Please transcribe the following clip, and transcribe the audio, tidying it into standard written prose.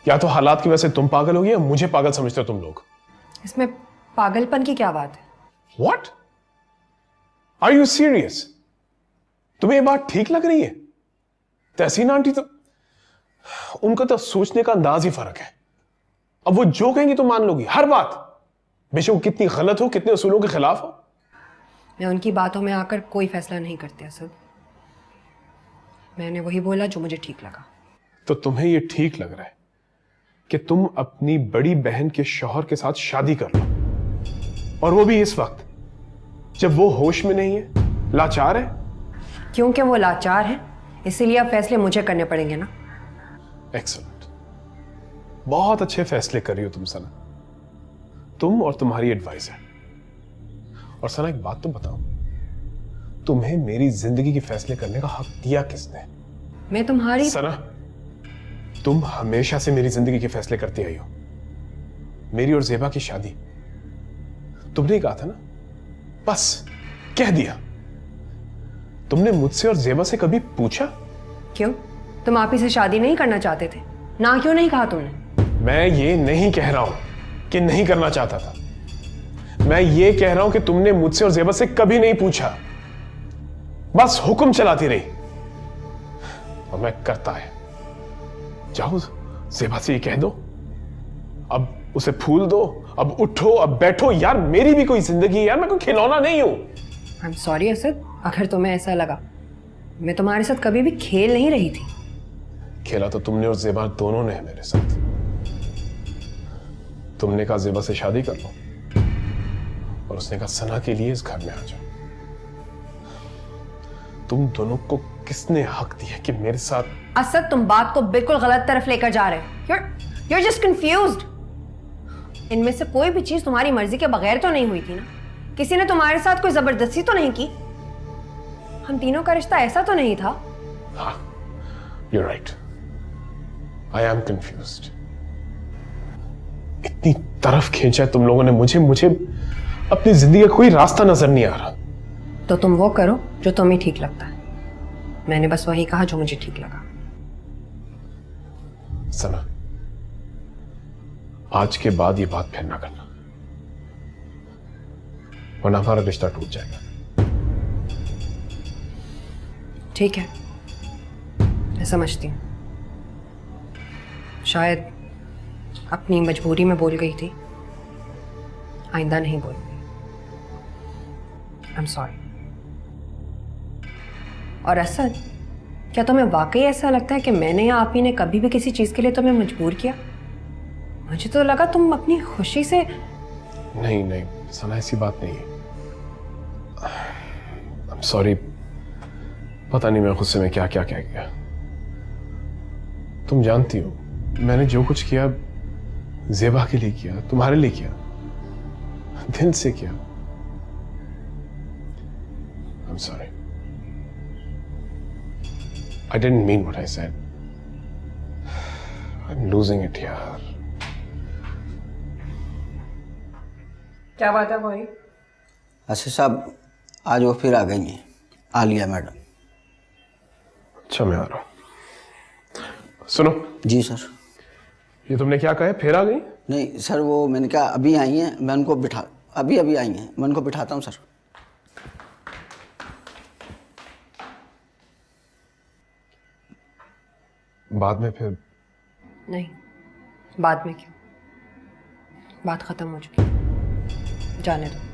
या तो हालात की वजह से तुम पागल हो गई या मुझे पागल समझते हो तुम लोग। इसमें पागलपन की क्या बात है? What? Are you serious? तुम्हें ये बात ठीक लग रही है? तहसीन आंटी तो, उनका तो सोचने का अंदाज ही फर्क है। अब वो जो कहेंगी तो मान लोगी हर बात, बेशक वो कितनी गलत हो, कितने उसूलों के खिलाफ हो। मैं उनकी बातों में आकर कोई फैसला नहीं करती असद। मैंने वही बोला जो मुझे ठीक लगा। तो तुम्हें ये ठीक लग रहा है कि तुम अपनी बड़ी बहन के शौहर के साथ शादी कर लो, और वो भी इस वक्त जब वो होश में नहीं है, लाचार है। क्योंकि वो लाचार है इसीलिए अब फैसले मुझे करने पड़ेंगे ना। एक्सीलेंट, बहुत अच्छे फैसले कर रही हो तुम सना, तुम और तुम्हारी एडवाइजर। और सना एक बात तो बताओ, तुम्हें मेरी जिंदगी के फैसले करने का हक दिया किसने? मैं तुम्हारी सना, तुम हमेशा से मेरी जिंदगी के फैसले करती आई हो। मेरी और जेबा की शादी तुमने ही कहा था ना, बस कह दिया। तुमने मुझसे और जेबा से कभी पूछा? क्यों? तुम आप ही से शादी नहीं करना चाहते थे ना? क्यों नहीं कहा तुमने? मैं ये नहीं कह रहा हूं कि नहीं करना चाहता था, मैं ये कह रहा हूं कि तुमने मुझसे और जेबा से कभी नहीं पूछा, बस हुक्म चलाती रही और मैं करता है। जाओ जेबा से ये कह दो, अब उसे फूल दो, अब उठो, अब बैठो। यार मेरी भी कोई जिंदगी है यार, मैं कोई खिलौना नहीं हूं। आई एम सॉरी असद, अगर तुम्हें ऐसा लगा। मैं तुम्हारे साथ कभी भी खेल नहीं रही थी। खेला तो तुमने और जेबा दोनों ने है मेरे साथ। तुमने कहा जेबा से शादी कर लो, और उसने कहा सना के लिए इस घर में आ जाओ। तुम दोनों को किसने हक दिया कि मेरे साथ? असद, तुम बात को बिल्कुल गलत तरफ लेकर जा रहे हो। You're just confused। इनमें से कोई भी चीज तुम्हारी मर्जी के बगैर तो नहीं हुई थी ना? किसी ने तुम्हारे साथ कोई जबरदस्ती तो नहीं की? हम तीनों का रिश्ता ऐसा तो नहीं था। हाँ, you're right। I am confused। इतनी तरफ खींचा है तुम लोगों ने मुझे अपनी जिंदगी का कोई रास्ता नजर नहीं आ रहा। तो तुम वो करो जो तुम्हें ठीक लगता है। मैंने बस वही कहा जो मुझे ठीक लगा। सना, आज के बाद ये बात फिर ना करना, वरना हमारा रिश्ता टूट जाएगा। ठीक है, मैं समझती हूँ। शायद अपनी मजबूरी में बोल गई थी, आइंदा नहीं बोलूंगी। I am sorry. और असद, क्या तुम्हें वाकई ऐसा लगता है कि मैंने या आप ही ने कभी भी किसी चीज के लिए तुम्हें मजबूर किया? मुझे तो लगा तुम अपनी खुशी से। नहीं नहीं सना, ऐसी बात नहीं है। आई एम सॉरी, पता नहीं मैं गुस्से में क्या क्या कह गया। तुम जानती हो मैंने जो कुछ किया जेबा के लिए किया, तुम्हारे लिए किया, दिल से किया। I am sorry, I didn't mean what I said. I'm losing it यार। क्या बात है भाई? अच्छा साहब, आज वो फिर आ गई हैं, आलिया मैडम। अच्छा मैं आ रहा हूँ। सुनो। जी सर। ये तुमने क्या कहा है, फिर आ गई? नहीं सर, वो मैंने कहा अभी आई हैं, मैं उनको अभी आई हैं, मैं उनको बिठाता हूँ सर। बाद में फिर? नहीं, बाद में क्यों? बात खत्म हो चुकी, जाने दो।